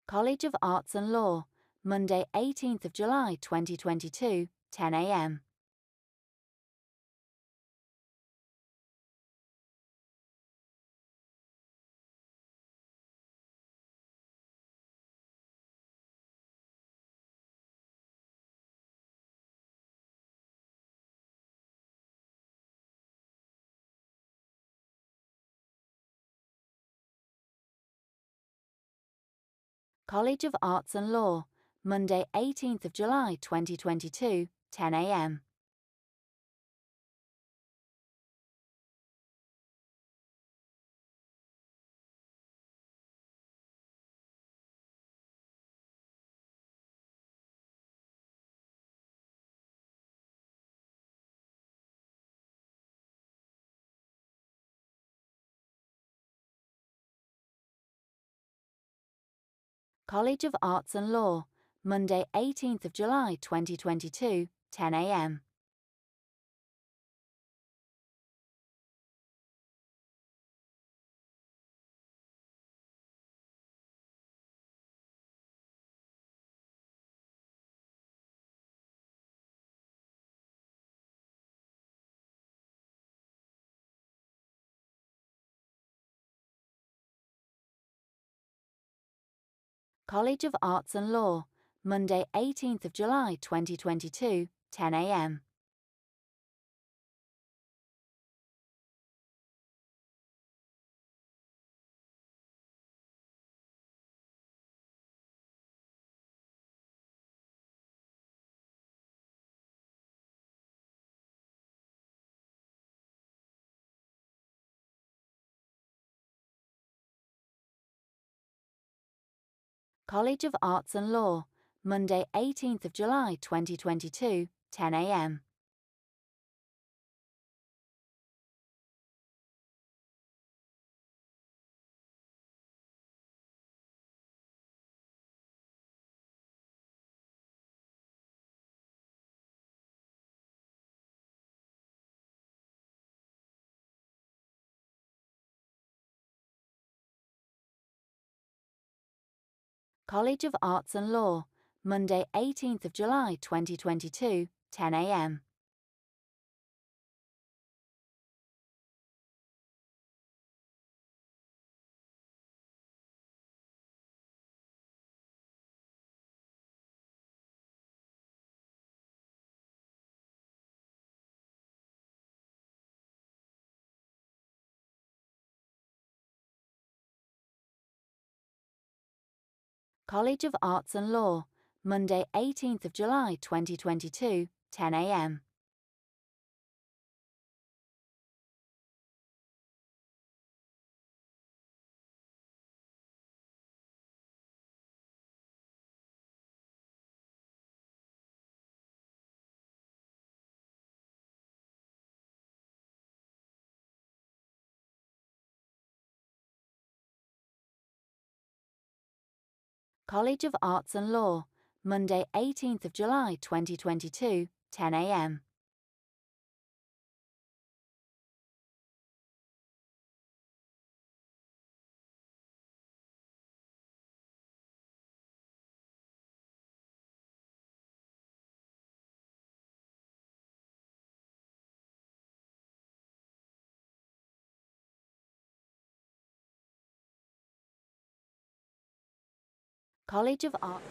College of Arts and Law, Monday 18th of July 2022, 10 a.m. College of Arts and Law, Monday 18th of July 2022, 10 a.m. College of Arts and Law, Monday 18th of July 2022, 10 a.m. College of Arts and Law, Monday 18th of July 2022, 10 a.m. College of Arts and Law, Monday 18th of July 2022, 10 a.m. College of Arts and Law, Monday 18th of July 2022, 10 a.m. College of Arts and Law, Monday 18th of July 2022, 10 a.m. College of Arts and Law, Monday 18th of July 2022, 10 a.m. College of Arts.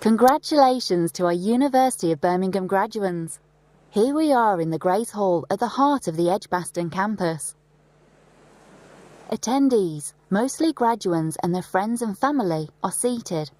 Congratulations to our University of Birmingham graduates. Here we are in the Great Hall at the heart of the Edgbaston campus. Attendees, mostly graduates and their friends and family, are seated.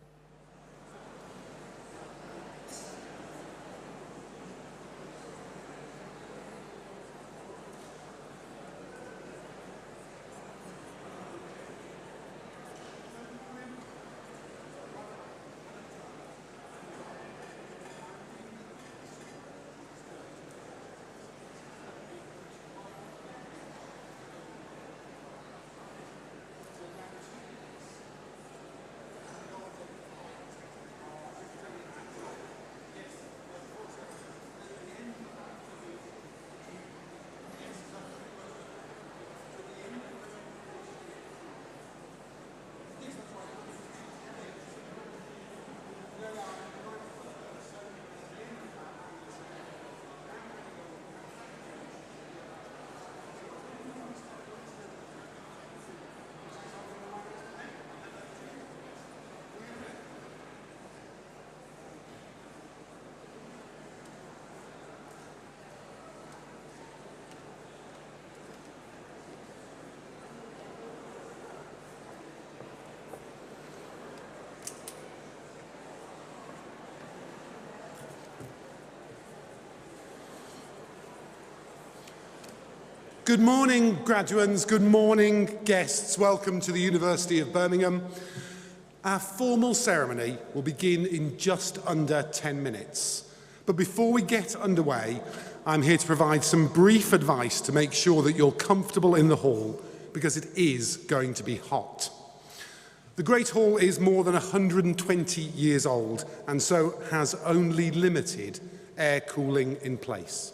Good morning, graduands. Good morning, guests. Welcome to the University of Birmingham. Our formal ceremony will begin in just under 10 minutes. But before we get underway, I'm here to provide some brief advice to make sure that you're comfortable in the hall, because it is going to be hot. The Great Hall is more than 120 years old and so has only limited air cooling in place.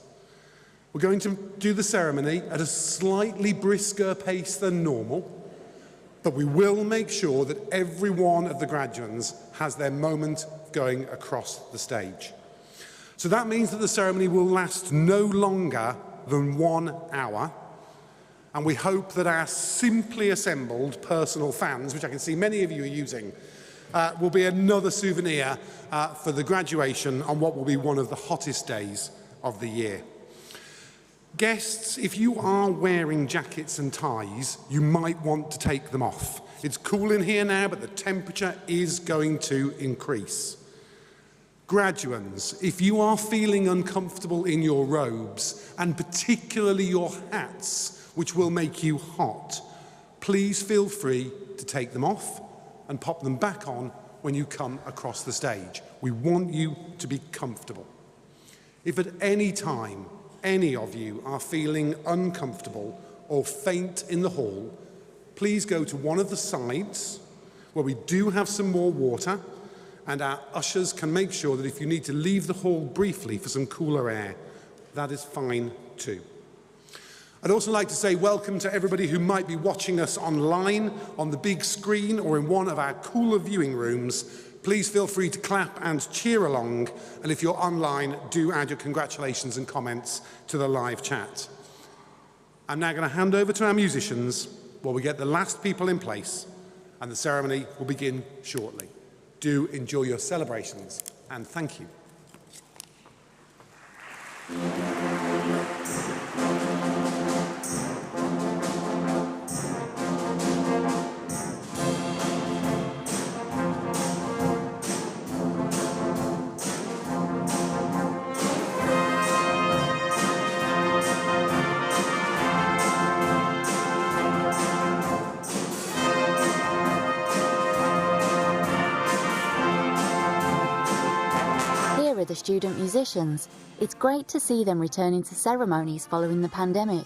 We're going to do the ceremony at a slightly brisker pace than normal, but we will make sure that every one of the graduands has their moment going across the stage. So that means that the ceremony will last no longer than 1 hour, and we hope that our simply assembled personal fans, which I can see many of you are using, will be another souvenir for the graduation on what will be one of the hottest days of the year. Guests, if you are wearing jackets and ties, you might want to take them off. It's cool in here now, but the temperature is going to increase. Graduands, if you are feeling uncomfortable in your robes, and particularly your hats, which will make you hot, please feel free to take them off and pop them back on when you come across the stage. We want you to be comfortable. If at any time any of you are feeling uncomfortable or faint in the hall, please go to one of the sides where we do have some more water, and our ushers can make sure that if you need to leave the hall briefly for some cooler air, that is fine too. I'd also like to say welcome to everybody who might be watching us online, on the big screen, or in one of our cooler viewing rooms. Please feel free to clap and cheer along, and if you're online, do add your congratulations and comments to the live chat. I'm now going to hand over to our musicians while we get the last people in place, and the ceremony will begin shortly. Do enjoy your celebrations, and thank you. The student musicians. It's great to see them returning to ceremonies following the pandemic.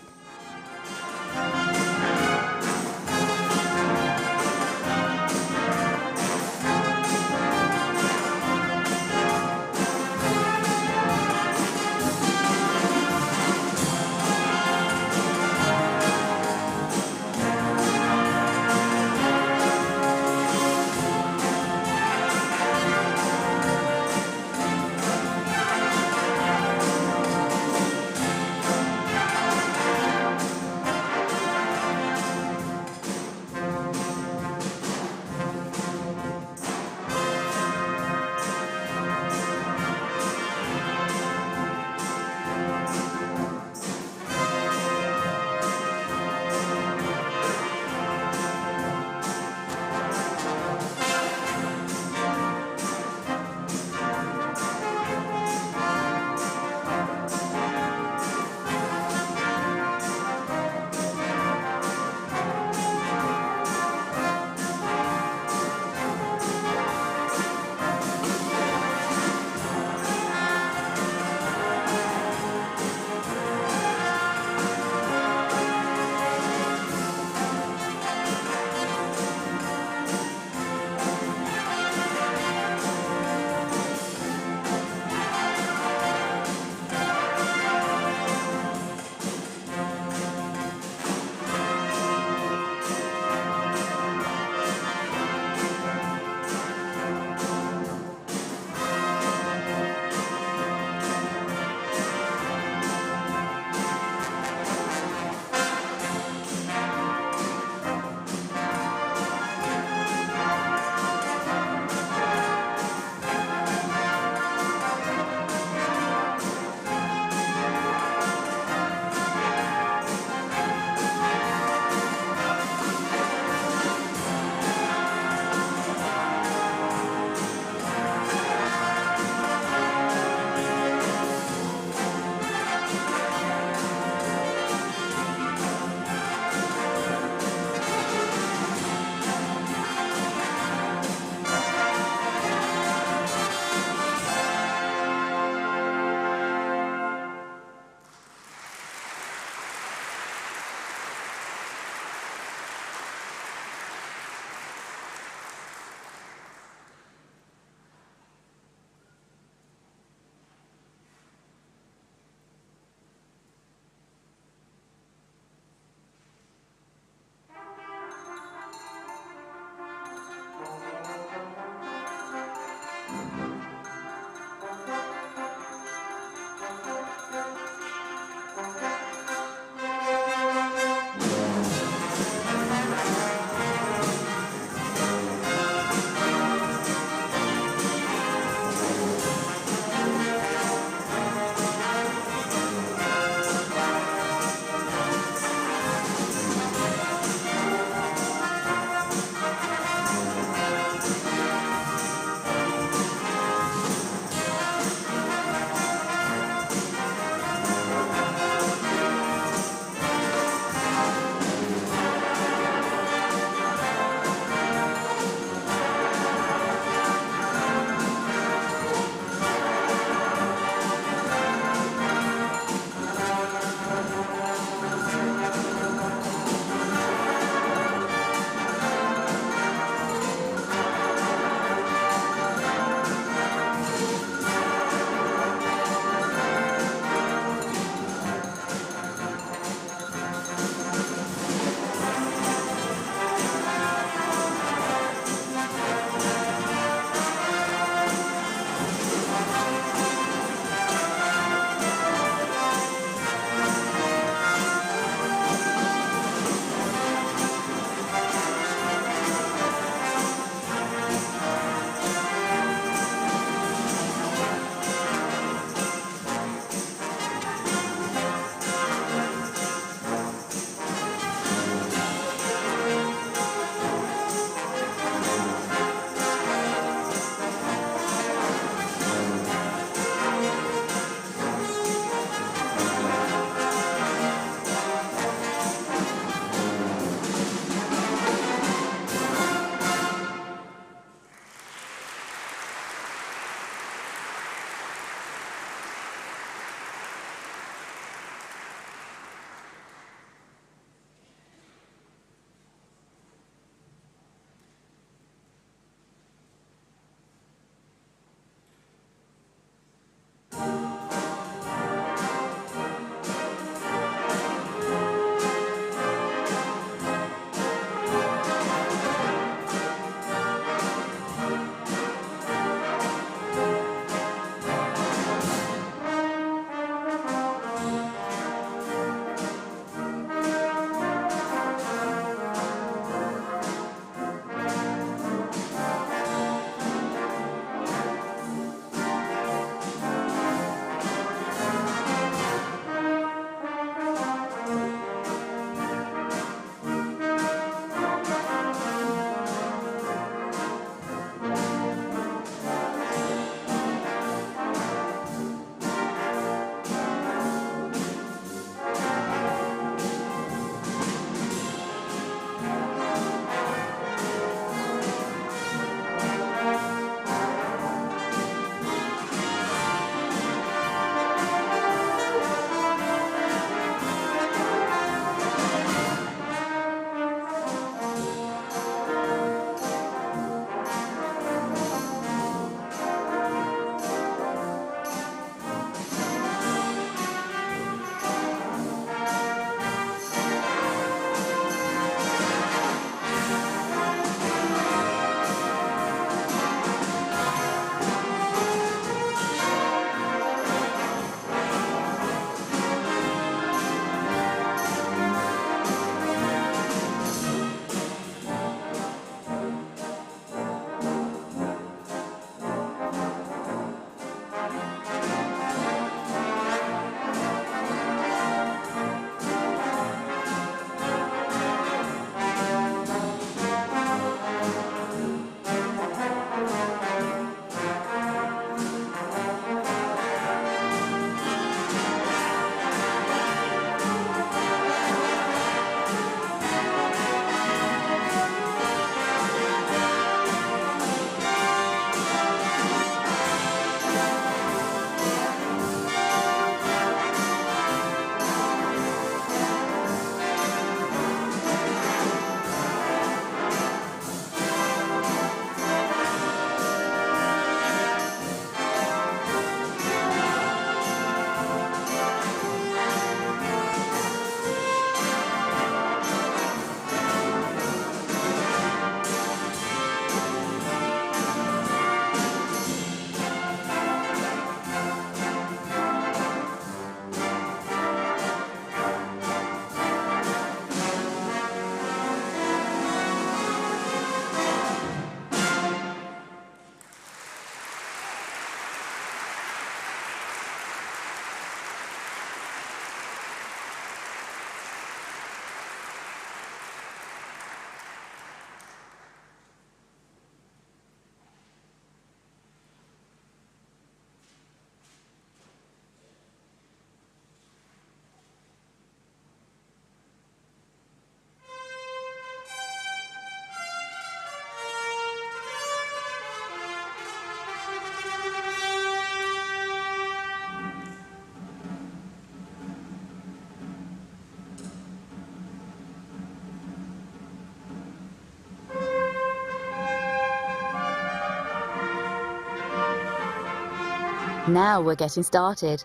Now we're getting started.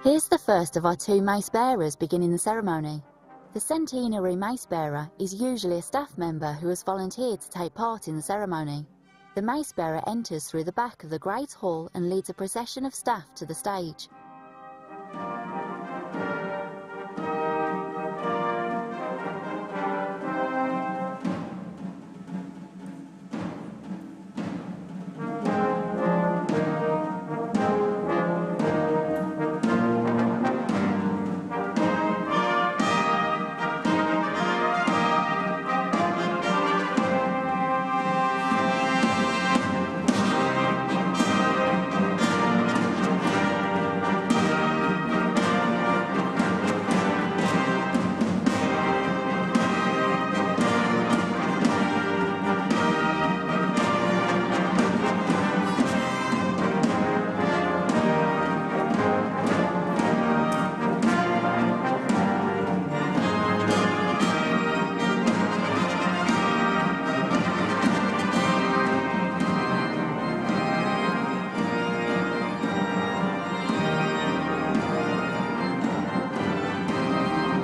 Here's the first of our 2 mace bearers beginning the ceremony. The centenary mace bearer is usually a staff member who has volunteered to take part in the ceremony. The mace bearer enters through the back of the Great Hall and leads a procession of staff to the stage.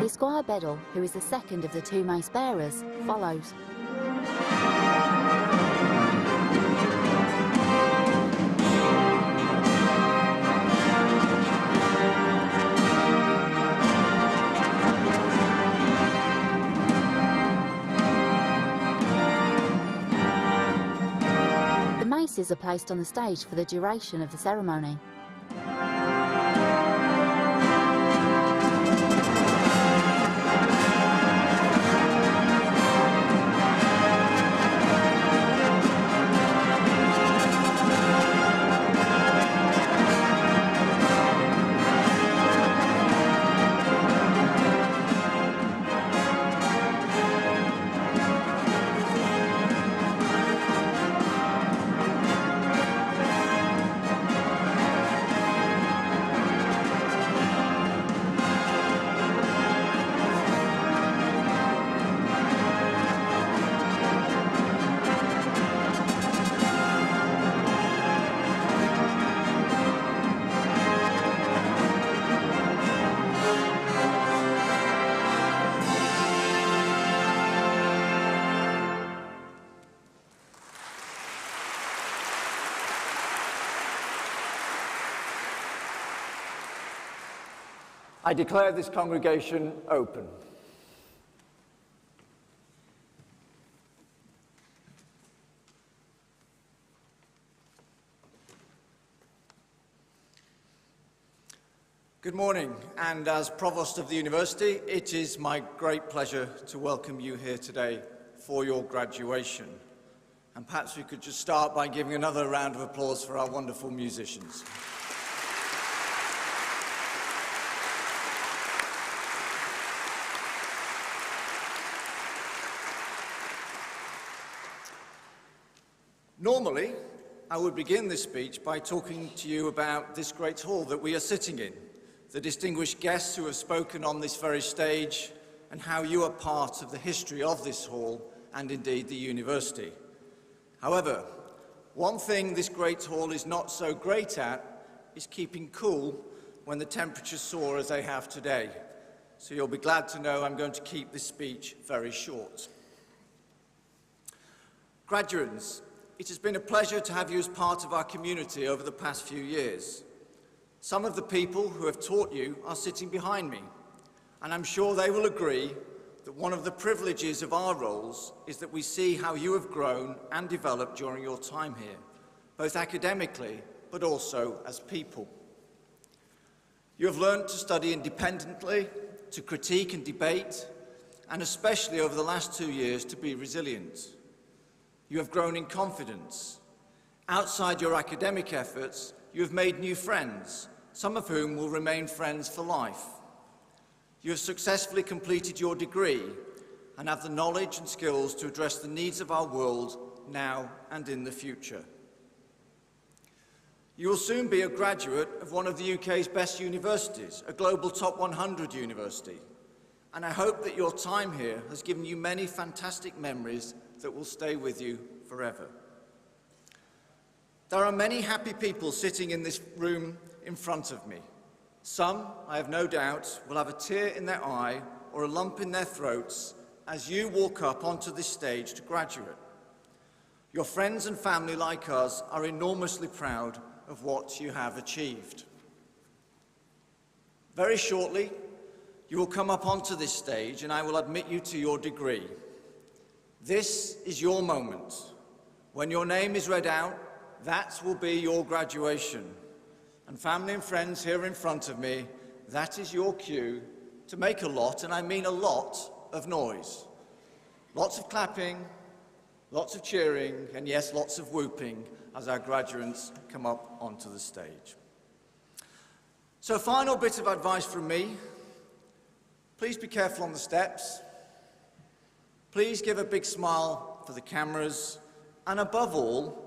Squire Bedell, who is the second of the 2 mace bearers, follows. The maces are placed on the stage for the duration of the ceremony. I declare this congregation open. Good morning, and as Provost of the University, it is my great pleasure to welcome you here today for your graduation. And perhaps we could just start by giving another round of applause for our wonderful musicians. Normally, I would begin this speech by talking to you about this great hall that we are sitting in, the distinguished guests who have spoken on this very stage, and how you are part of the history of this hall and indeed the university. However, one thing this great hall is not so great at is keeping cool when the temperatures soar as they have today. So you'll be glad to know I'm going to keep this speech very short. Graduates, it has been a pleasure to have you as part of our community over the past few years. Some of the people who have taught you are sitting behind me, and I'm sure they will agree that one of the privileges of our roles is that we see how you have grown and developed during your time here, both academically but also as people. You have learned to study independently, to critique and debate, and especially over the last 2 years to be resilient. You have grown in confidence. Outside your academic efforts, you have made new friends, some of whom will remain friends for life. You have successfully completed your degree and have the knowledge and skills to address the needs of our world now and in the future. You will soon be a graduate of one of the UK's best universities, a global top 100 university, and I hope that your time here has given you many fantastic memories that will stay with you forever. There are many happy people sitting in this room in front of me. Some, I have no doubt, will have a tear in their eye or a lump in their throats as you walk up onto this stage to graduate. Your friends and family, like us, are enormously proud of what you have achieved. Very shortly, you will come up onto this stage and I will admit you to your degree. This is your moment. When your name is read out, that will be your graduation. And family and friends here in front of me, that is your cue to make a lot, and I mean a lot, of noise. Lots of clapping, lots of cheering, and yes, lots of whooping as our graduates come up onto the stage. So, final bit of advice from me. Please be careful on the steps. Please give a big smile for the cameras. And above all,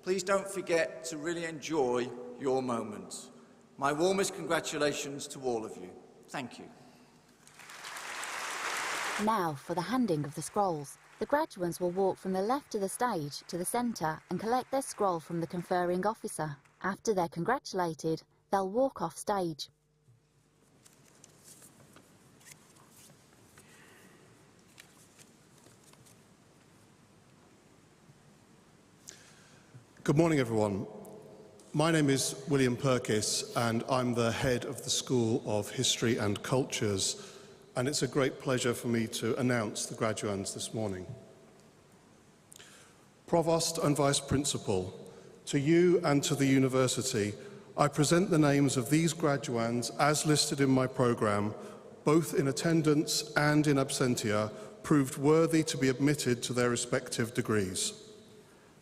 please don't forget to really enjoy your moment. My warmest congratulations to all of you. Thank you. Now for the handing of the scrolls. The graduates will walk from the left of the stage to the centre and collect their scroll from the conferring officer. After they're congratulated, they'll walk off stage. Good morning, everyone. My name is William Purkis, and I'm the head of the School of History and Cultures, and it's a great pleasure for me to announce the graduands this morning. Provost and Vice Principal, to you and to the university, I present the names of these graduands as listed in my programme, both in attendance and in absentia, proved worthy to be admitted to their respective degrees.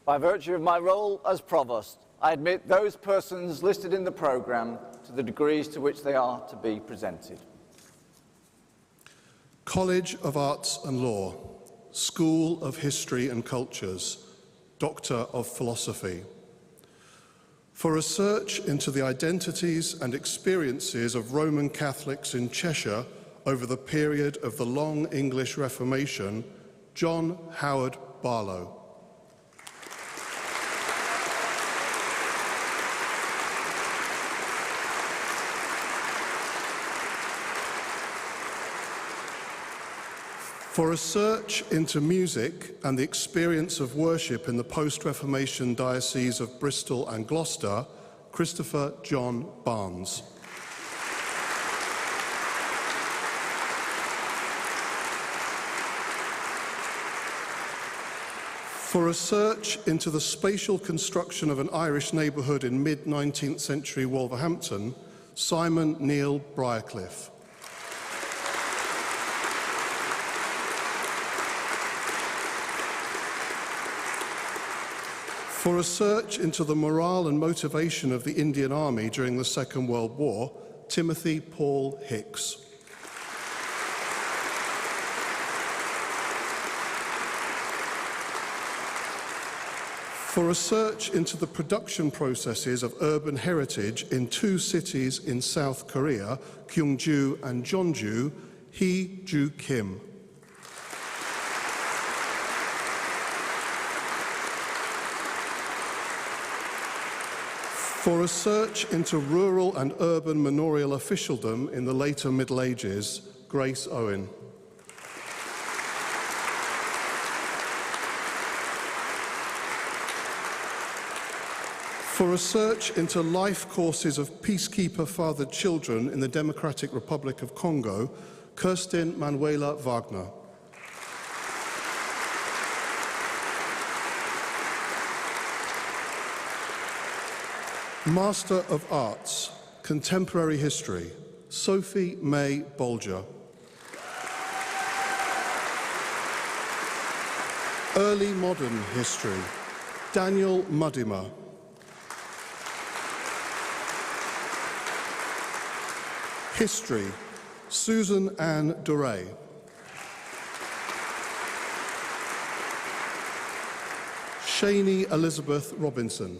By virtue of my role as Provost, I admit those persons listed in the programme to the degrees to which they are to be presented. College of Arts and Law, School of History and Cultures, Doctor of Philosophy. For research into the identities and experiences of Roman Catholics in Cheshire over the period of the Long English Reformation, John Howard Barlow. For research into music and the experience of worship in the post-Reformation Diocese of Bristol and Gloucester, Christopher John Barnes. For research into the spatial construction of an Irish neighbourhood in mid-19th century Wolverhampton, Simon Neil Briarcliffe. For research into the morale and motivation of the Indian Army during the Second World War, Timothy Paul Hicks. For research into the production processes of urban heritage in two cities in South Korea, Kyungju and Jeonju, Hee Ju Kim. For research into rural and urban manorial officialdom in the later Middle Ages, Grace Owen. For research into life courses of peacekeeper-fathered children in the Democratic Republic of Congo, Kirstin Manuela Wagner. Master of Arts, Contemporary History, Sophie May Bolger. Early Modern History, Daniel Muddimer. History, Susan Ann Duray. Shani Elizabeth Robinson.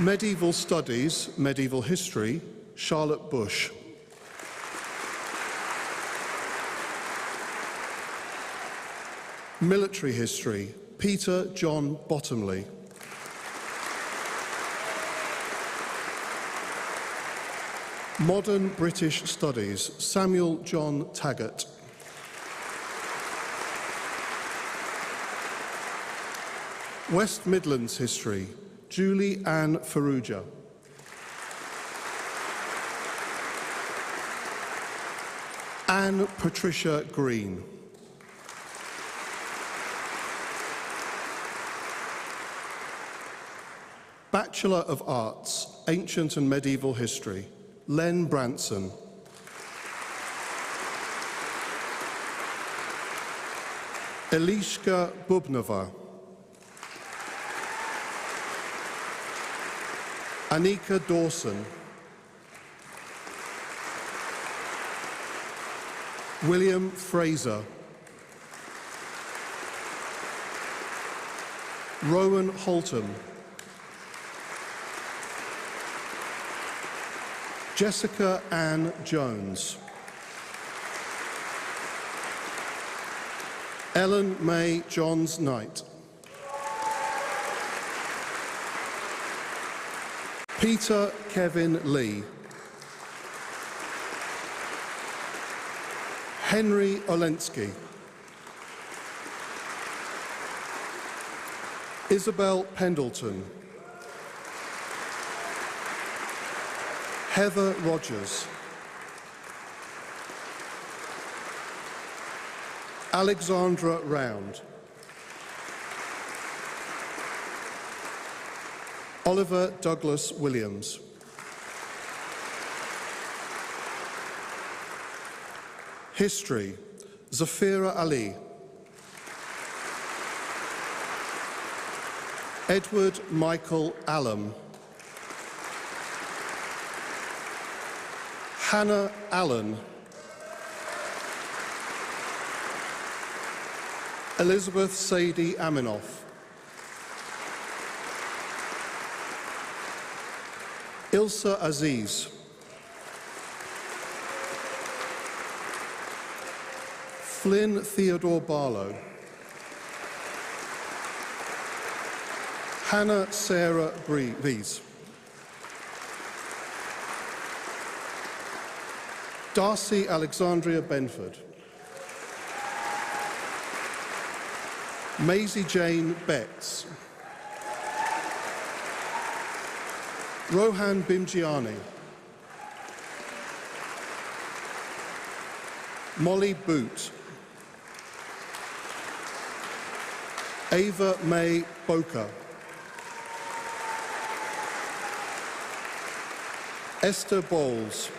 Medieval Studies, Medieval History, Charlotte Bush. Military history, Peter John Bottomley. Modern British Studies, Samuel John Taggart. West Midlands history, Julie Ann Ferrugia. Anne Patricia Green. Bachelor of Arts, Ancient and Medieval History, Len Branson. Eliška Bubnova. Anika Dawson. William Fraser. Rowan Holton. Jessica Ann Jones. Ellen May Johns Knight. Peter Kevin Lee. Henry Olensky. Isabel Pendleton. Heather Rogers. Alexandra Round. Oliver Douglas Williams. History, Zafira Ali. Edward Michael Allam. Hannah Allen. Elizabeth Sadie Aminoff. Ilsa Aziz. Flynn Theodore Barlow. Hannah Sarah Vries. Darcy Alexandria Benford. Maisie Jane Betts. Rohan Bimjiani. Molly Boot. Ava May Boker. Esther Bowles.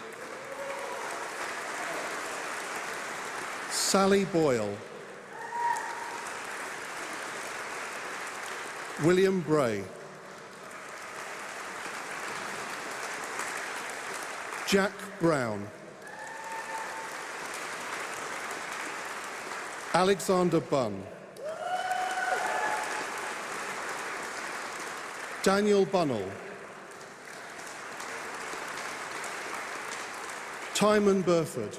Sally Boyle. William Bray. Jack Brown. Alexander Bunn. Daniel Bunnell. Timon Burford.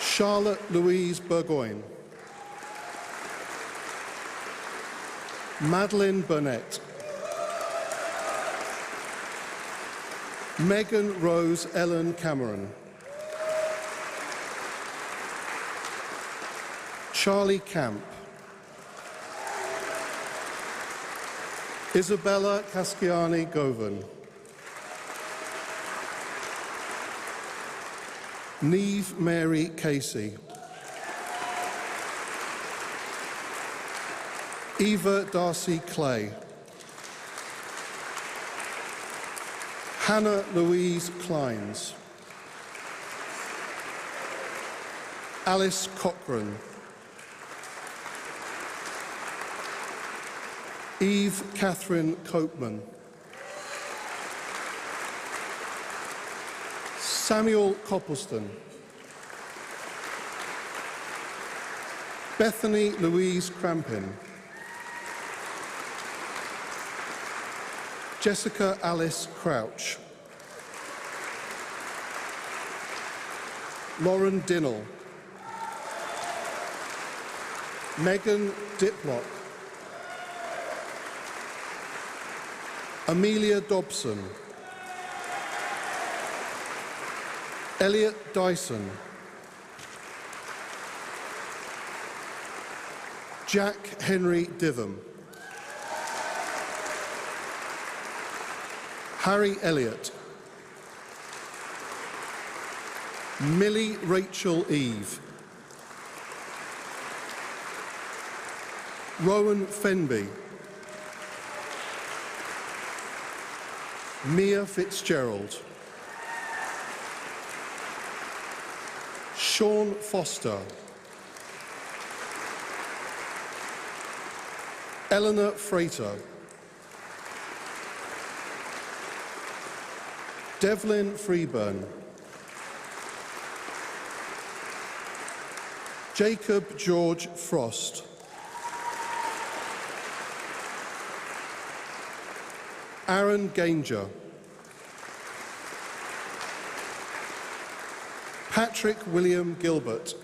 Charlotte Louise Burgoyne. Madeline Burnett. Megan Rose Ellen Cameron. Charlie Camp. Isabella Casciani Govan. Neve Mary Casey. Eva Darcy Clay. Hannah Louise Kleins. Alice Cochran. Eve Catherine Copeman. Samuel Copleston. Bethany Louise Crampin. Jessica Alice Crouch. Lauren Dinnell. Megan Diplock, Amelia Dobson, Elliot Dyson, Jack Henry Divam, Harry Elliott, Millie Rachel Eve, Rowan Fenby, Mia Fitzgerald, Sean Foster, Eleanor Frater, Devlin Freeburn, Jacob George Frost, Aaron Gainger, Patrick William Gilbert,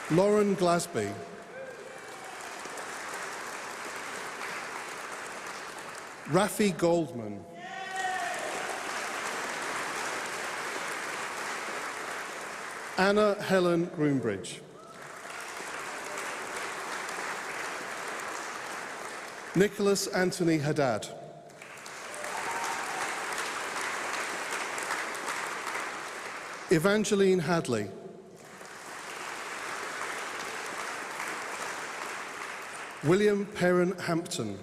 Lauren Glasby, Rafi Goldman, Anna Helen Groombridge, Nicholas Anthony Haddad, Evangeline Hadley, William Perrin Hampton,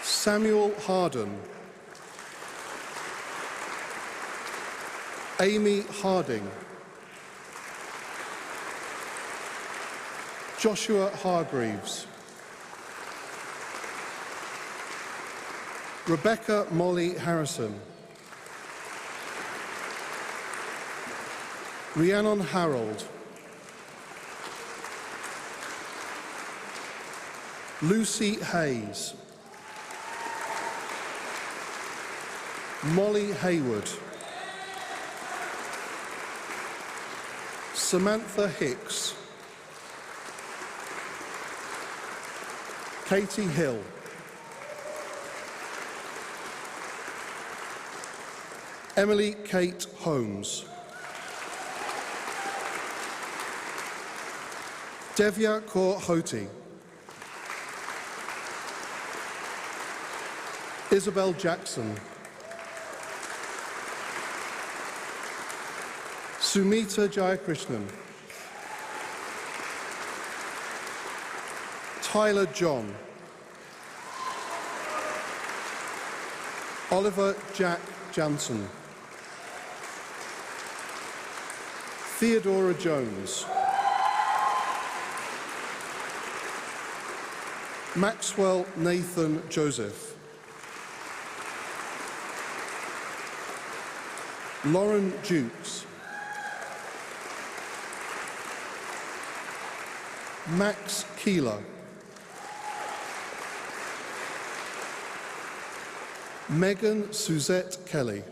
Samuel Harden, Amy Harding, Joshua Hargreaves, Rebecca Molly Harrison, Rhiannon Harold, Lucy Hayes, Molly Hayward, Samantha Hicks, Katie Hill, Emily Kate Holmes, Devya Kaur Hoti, Isabel Jackson, Sumita Jayakrishnan, Tyler John, Oliver Jack Jansen, Theodora Jones, Maxwell Nathan Joseph, Lauren Jukes, Max Keeler, Megan Suzette Kelly,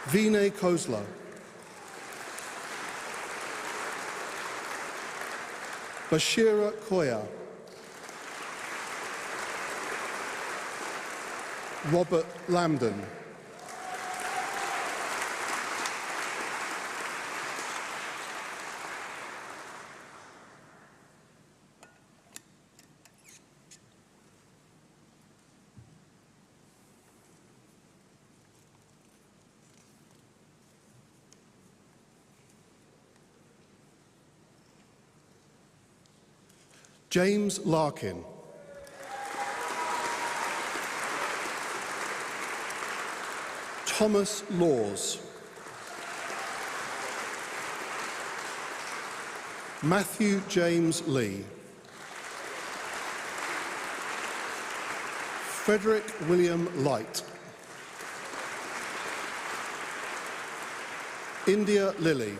Vinay Khosla, Bashira Koya, Robert Lambden, James Larkin, Thomas Laws, Matthew James Lee, Frederick William Light, India Lilly,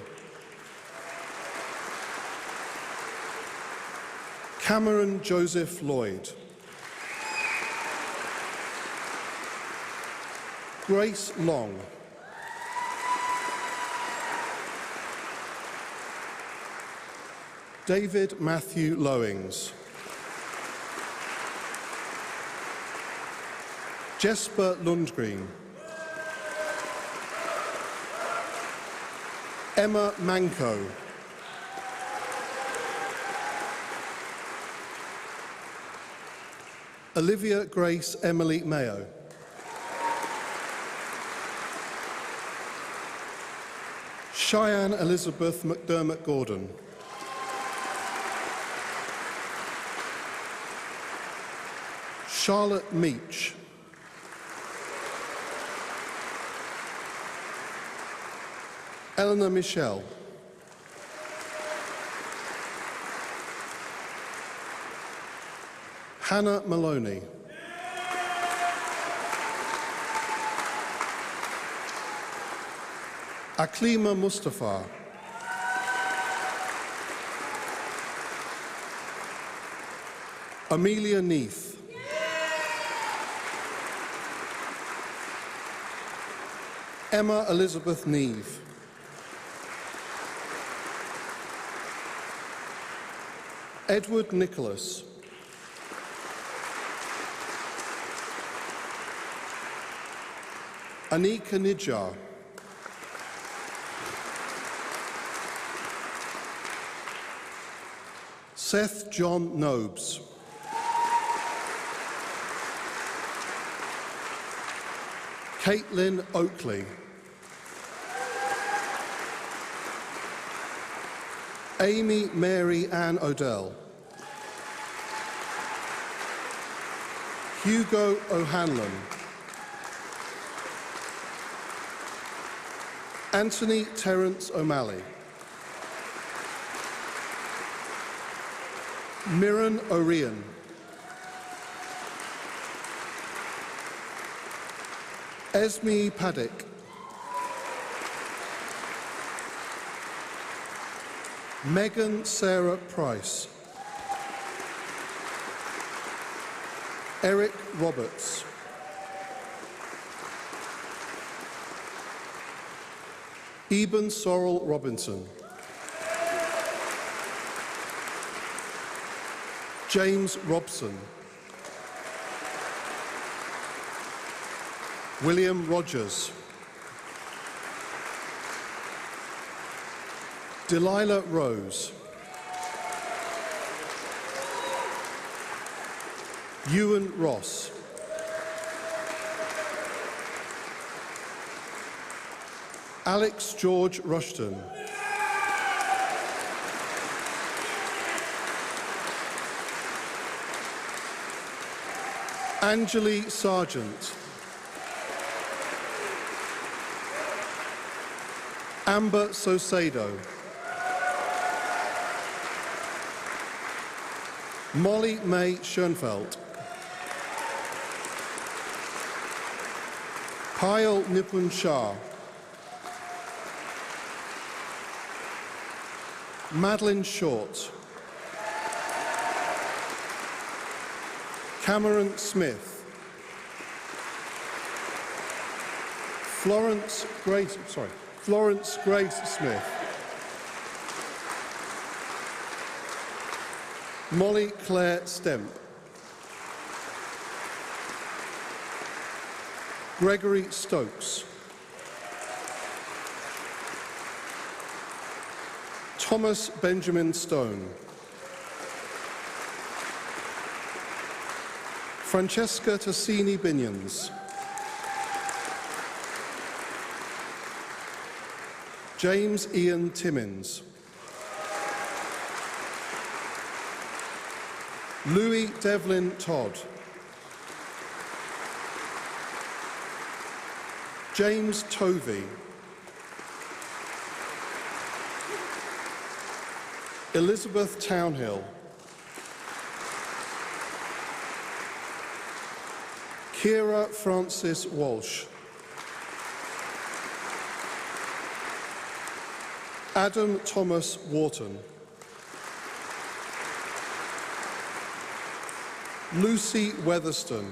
Cameron Joseph Lloyd, Grace Long. David Matthew Lowings. Jesper Lundgren. Emma Manco. Olivia Grace Emily Mayo. Cheyenne Elizabeth McDermott Gordon. Charlotte Meach. Eleanor Michelle. Hannah Maloney. Aklima Mustafa. Amelia Neath. Emma Elizabeth Neve. Edward Nicholas. Anika Nijjar. Seth John Nobes. Caitlin Oakley. Amy Mary Ann Odell. Hugo O'Hanlon. Anthony Terence O'Malley. Mirren O'Rian. Esme Paddock. Megan Sarah Price. Eric Roberts. Eben Sorrell Robinson. James Robson. William Rogers. Delilah Rose. Ewan Ross. Alex George Rushton. Anjali Sargent. Amber Sosedo. Molly May Schoenfeld. Payal Nipun Shah. Madeline Short. Cameron Smith. Florence Grace Smith. Molly Claire Stemp. Gregory Stokes. Thomas Benjamin Stone. Francesca Tassini Binions. James Ian Timmins. Louis Devlin Todd. James Tovey. Elizabeth Townhill. Kira Francis Walsh. Adam Thomas Wharton. Lucy Weatherston.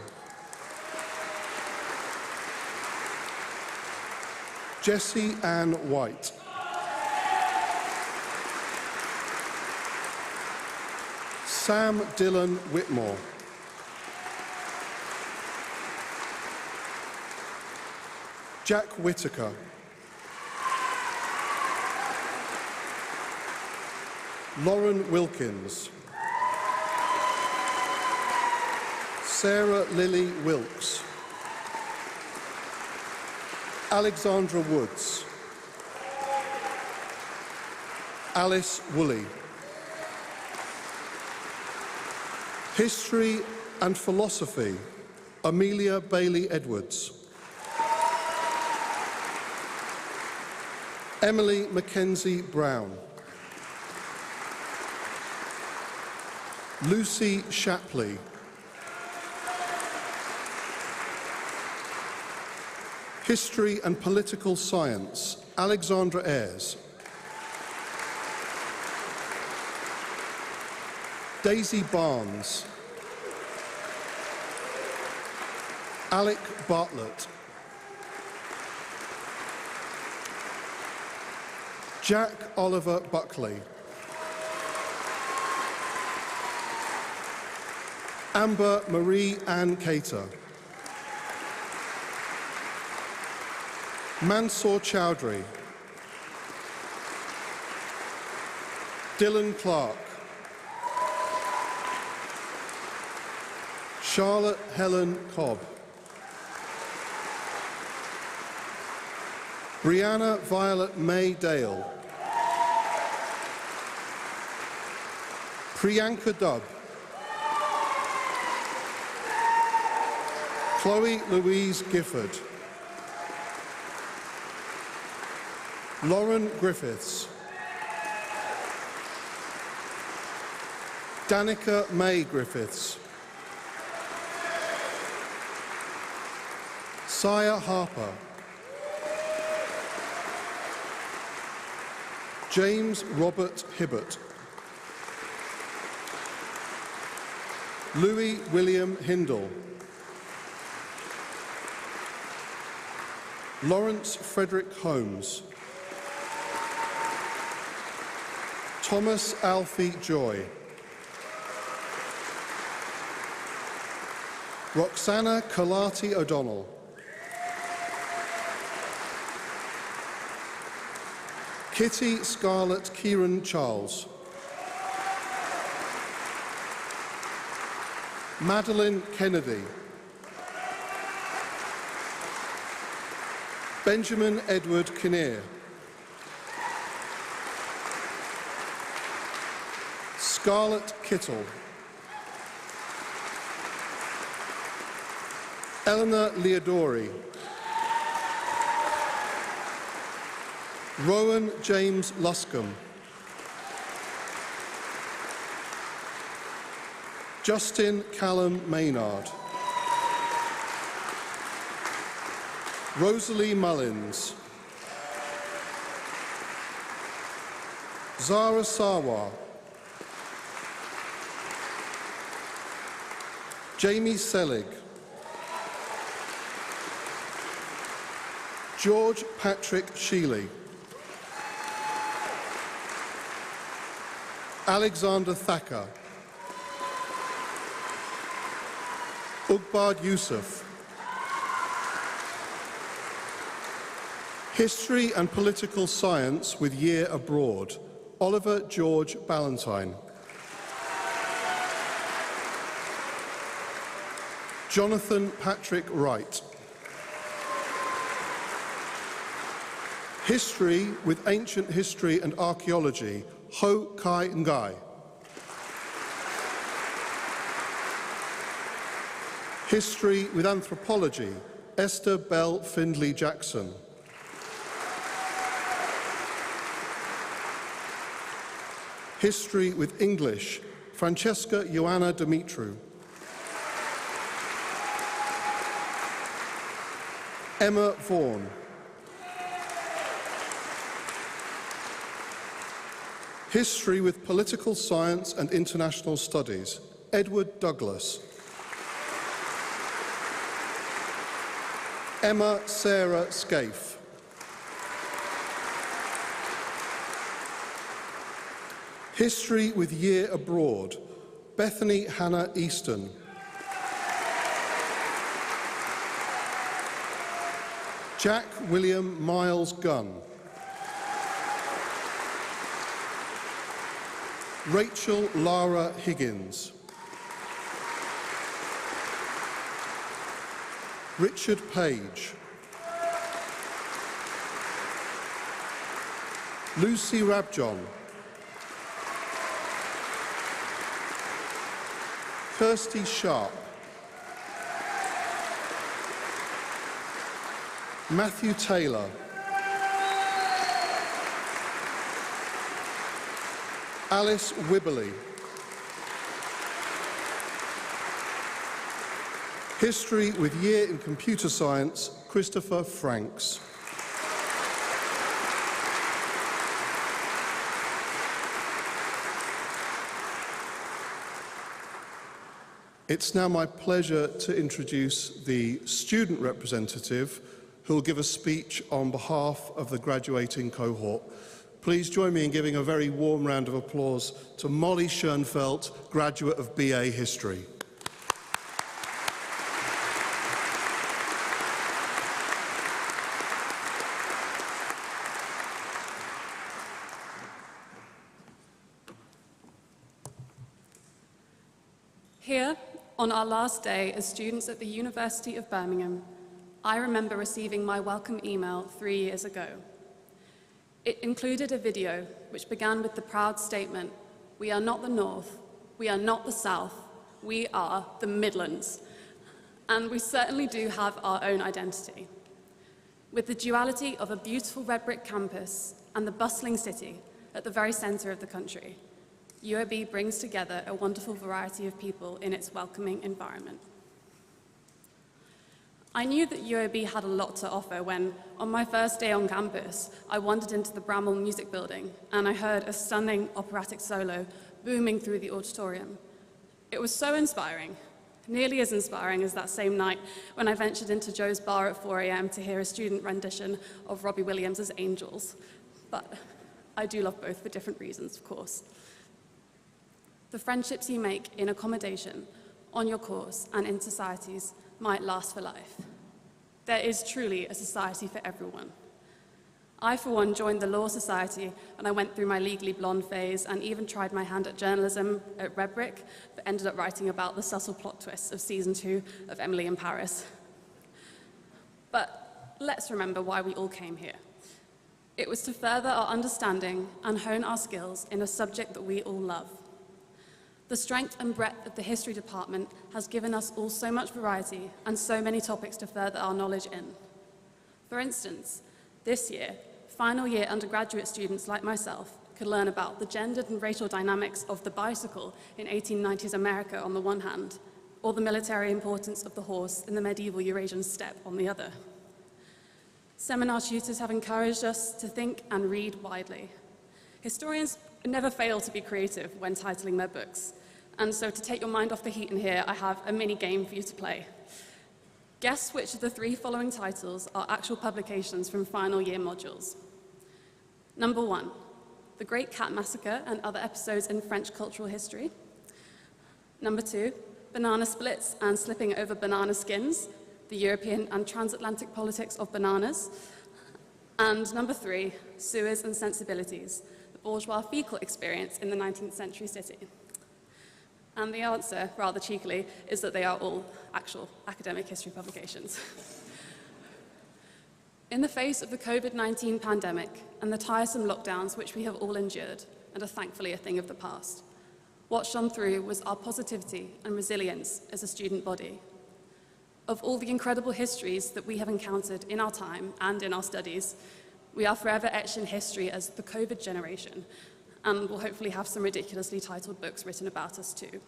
Jessie Ann White. Sam Dylan Whitmore. Jack Whitaker. Lauren Wilkins. Sarah Lily Wilkes. Alexandra Woods. Alice Woolley. History and Philosophy, Amelia Bailey Edwards. Emily Mackenzie Brown. Lucy Shapley. History and Political Science, Alexandra Ayres. Daisy Barnes. Alec Bartlett. Jack Oliver Buckley. Amber Marie Ann Cater. Mansoor Chowdhury. Dylan Clark. Charlotte Helen Cobb. Brianna Violet May Dale. Priyanka Dubb. Chloe Louise Gifford. Lauren Griffiths. Danica May Griffiths. Saya Harper. James Robert Hibbert. Louis William Hindle. Lawrence Frederick Holmes. Thomas Alfie Joy. Roxana Kalati O'Donnell. Kitty Scarlett Kieran Charles. Madeline Kennedy. Benjamin Edward Kinnear. Scarlett Kittle. Eleanor Leodori. Rowan James Luscombe. Justin Callum Maynard. Rosalie Mullins. Zara Sarwar. Jamie Selig. George Patrick Shealy. Alexander Thacker. Ugbad Yusuf. History and Political Science with Year Abroad, Oliver George Ballantyne. Jonathan Patrick Wright. History with Ancient History and Archaeology, Ho Kai Ngai. History with Anthropology, Esther Bell Findlay Jackson. History with English, Francesca Ioana Dumitru. Emma Vaughan. History with Political Science and International Studies, Edward Douglas. Emma Sarah Scaife. History with Year Abroad, Bethany Hannah Easton. Jack William Miles Gunn. Rachel Lara Higgins. Richard Page. Lucy Rabjohn. Kirsty Sharp. Matthew Taylor. Alice Wibberley. History with Year in Computer Science, Christopher Franks. It's now my pleasure to introduce the student representative who will give a speech on behalf of the graduating cohort. Please join me in giving a very warm round of applause to Molly Schoenfeld, graduate of BA History. Here, on our last day as students at the University of Birmingham, I remember receiving my welcome email 3 years ago. It included a video which began with the proud statement, "We are not the North, we are not the South, we are the Midlands." And we certainly do have our own identity. With the duality of a beautiful red brick campus and the bustling city at the very centre of the country, UOB brings together a wonderful variety of people in its welcoming environment. I knew that UOB had a lot to offer when, on my first day on campus, I wandered into the Bramwell Music Building and I heard a stunning operatic solo booming through the auditorium. It was so inspiring, nearly as inspiring as that same night when I ventured into Joe's bar at 4 a.m. to hear a student rendition of Robbie Williams' Angels. But I do love both for different reasons, of course. The friendships you make in accommodation, on your course, and in societies might last for life. There is truly a society for everyone. I, for one, joined the Law Society when I went through my Legally Blonde phase and even tried my hand at journalism at Red Brick, but ended up writing about the subtle plot twists of season 2 of Emily in Paris. But let's remember why we all came here. It was to further our understanding and hone our skills in a subject that we all love. The strength and breadth of the history department has given us all so much variety and so many topics to further our knowledge in. For instance, this year, final year undergraduate students like myself could learn about the gendered and racial dynamics of the bicycle in 1890s America on the one hand, or the military importance of the horse in the medieval Eurasian steppe on the other. Seminar tutors have encouraged us to think and read widely. Historians never fail to be creative when titling their books. And so to take your mind off the heat in here, I have a mini game for you to play. Guess which of the 3 following titles are actual publications from final year modules. Number 1, The Great Cat Massacre and Other Episodes in French Cultural History. Number 2, Banana Splits and Slipping Over Banana Skins, the European and Transatlantic Politics of Bananas. And number 3, Sewers and Sensibilities, the bourgeois fecal experience in the 19th century city. And the answer, rather cheekily, is that they are all actual academic history publications. In the face of the COVID-19 pandemic and the tiresome lockdowns which we have all endured, and are thankfully a thing of the past, what shone through was our positivity and resilience as a student body. Of all the incredible histories that we have encountered in our time and in our studies, we are forever etched in history as the COVID generation, and will hopefully have some ridiculously titled books written about us too.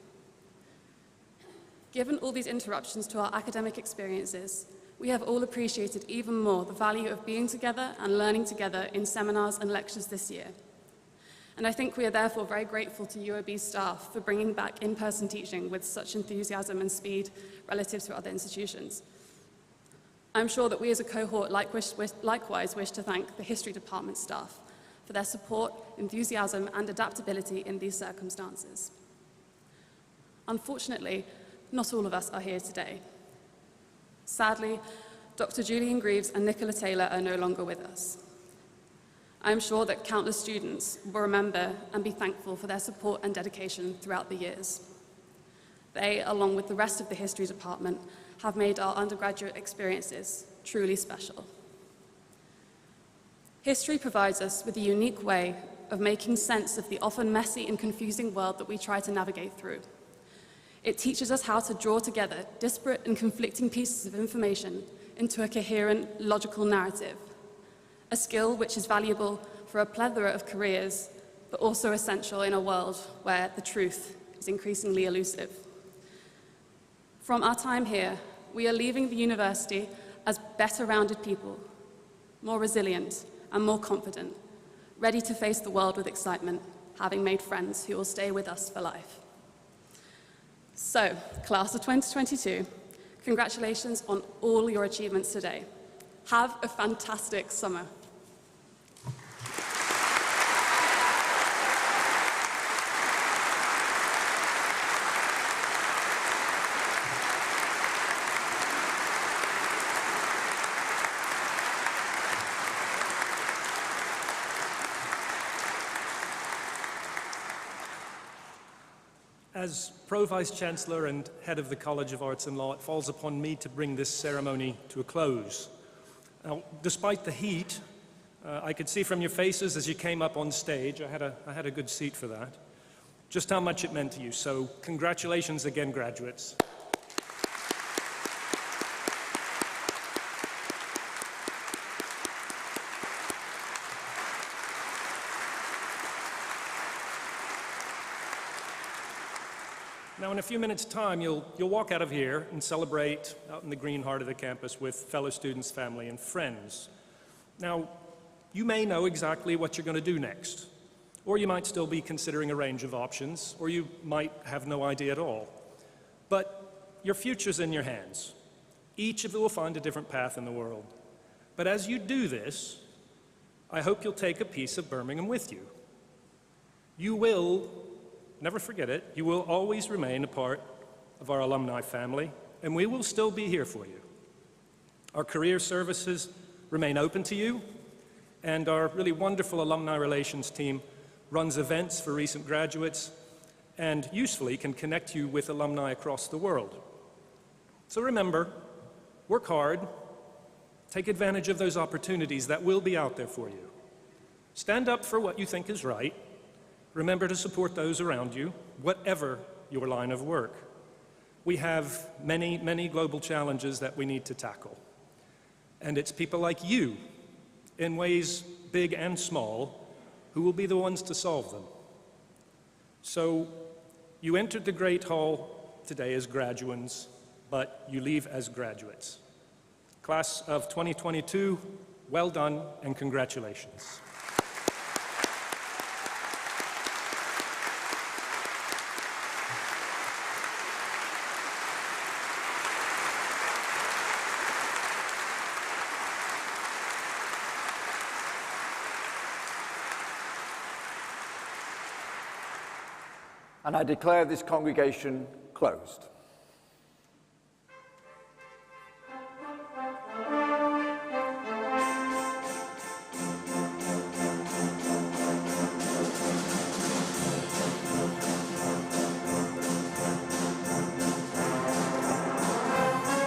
Given all these interruptions to our academic experiences, we have all appreciated even more the value of being together and learning together in seminars and lectures this year. And I think we are therefore very grateful to UOB staff for bringing back in-person teaching with such enthusiasm and speed relative to other institutions. I'm sure that we as a cohort likewise wish to thank the history department staff for their support, enthusiasm, and adaptability in these circumstances. Unfortunately, not all of us are here today. Sadly, Dr. Julian Greaves and Nicola Taylor are no longer with us. I am sure that countless students will remember and be thankful for their support and dedication throughout the years. They, along with the rest of the History Department, have made our undergraduate experiences truly special. History provides us with a unique way of making sense of the often messy and confusing world that we try to navigate through. It teaches us how to draw together disparate and conflicting pieces of information into a coherent, logical narrative, a skill which is valuable for a plethora of careers, but also essential in a world where the truth is increasingly elusive. From our time here, we are leaving the university as better-rounded people, more resilient and more confident, ready to face the world with excitement, having made friends who will stay with us for life. So, class of 2022, congratulations on all your achievements today. Have a fantastic summer. As Pro-Vice-Chancellor and Head of the College of Arts and Law, it falls upon me to bring this ceremony to a close. Now, despite the heat, I could see from your faces as you came up on stage, I had a good seat for that, just how much it meant to you. So congratulations again, graduates. Now, in a few minutes' time, you'll walk out of here and celebrate out in the green heart of the campus with fellow students, family, and friends. Now, you may know exactly what you're going to do next, or you might still be considering a range of options, or you might have no idea at all. But your future's in your hands. Each of you will find a different path in the world. But as you do this, I hope you'll take a piece of Birmingham with you. You will, never forget it, you will always remain a part of our alumni family, and we will still be here for you. Our career services remain open to you, and our really wonderful alumni relations team runs events for recent graduates and usefully can connect you with alumni across the world. So remember, work hard, take advantage of those opportunities that will be out there for you. Stand up for what you think is right. Remember to support those around you, whatever your line of work. We have many, many global challenges that we need to tackle. And it's people like you, in ways big and small, who will be the ones to solve them. So, you entered the Great Hall today as graduands, but you leave as graduates. Class of 2022, well done and congratulations. And I declare this congregation closed.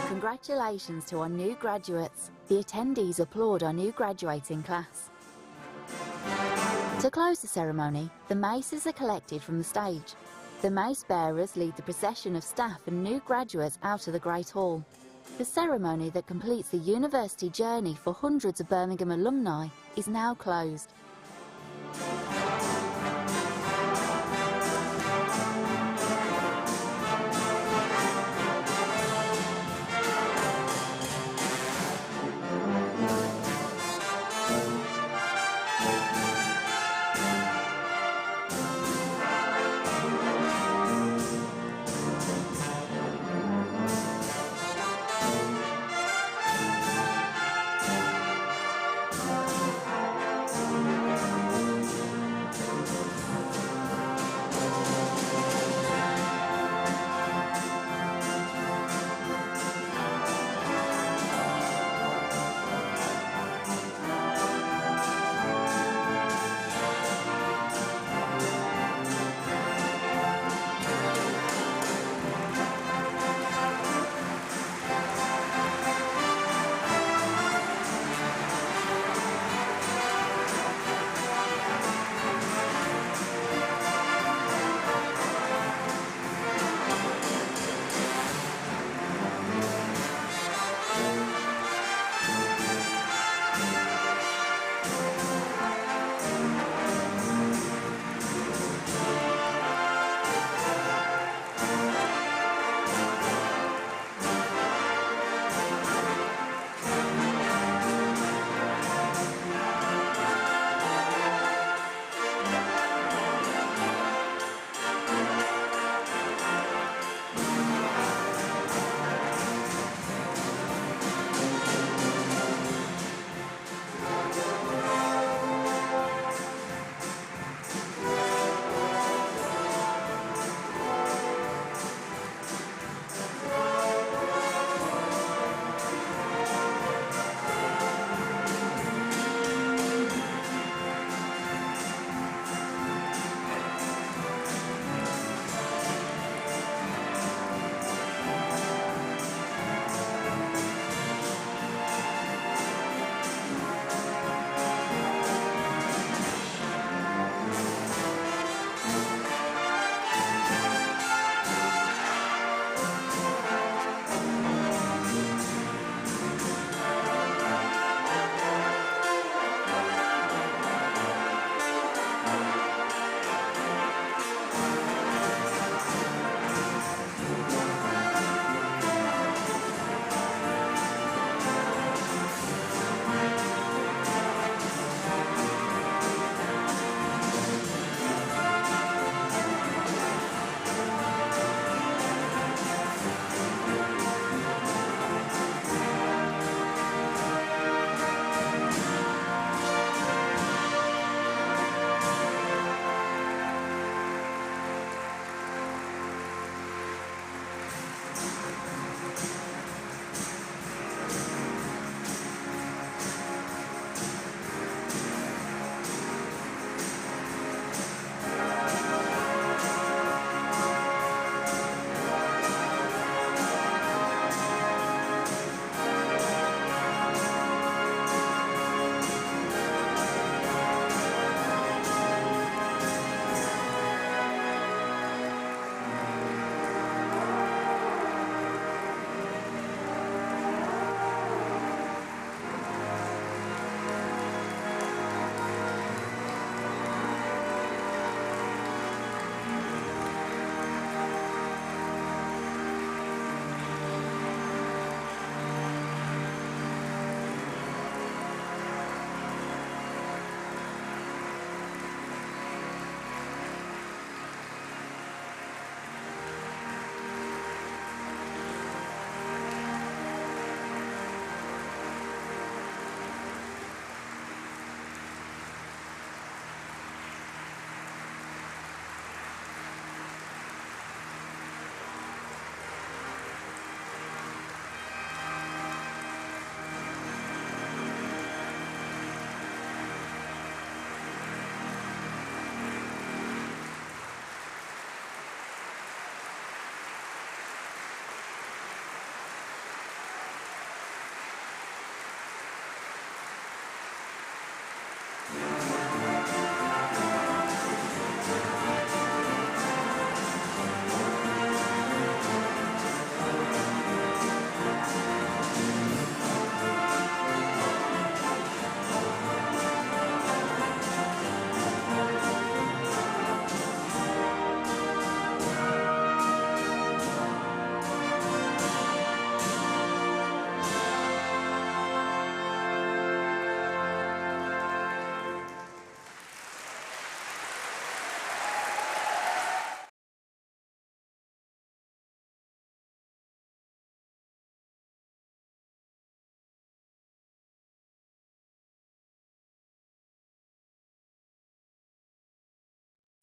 Congratulations to our new graduates. The attendees applaud our new graduating class. To close the ceremony, the maces are collected from the stage. The mace bearers lead the procession of staff and new graduates out of the Great Hall. The ceremony that completes the university journey for hundreds of Birmingham alumni is now closed.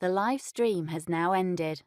The live stream has now ended.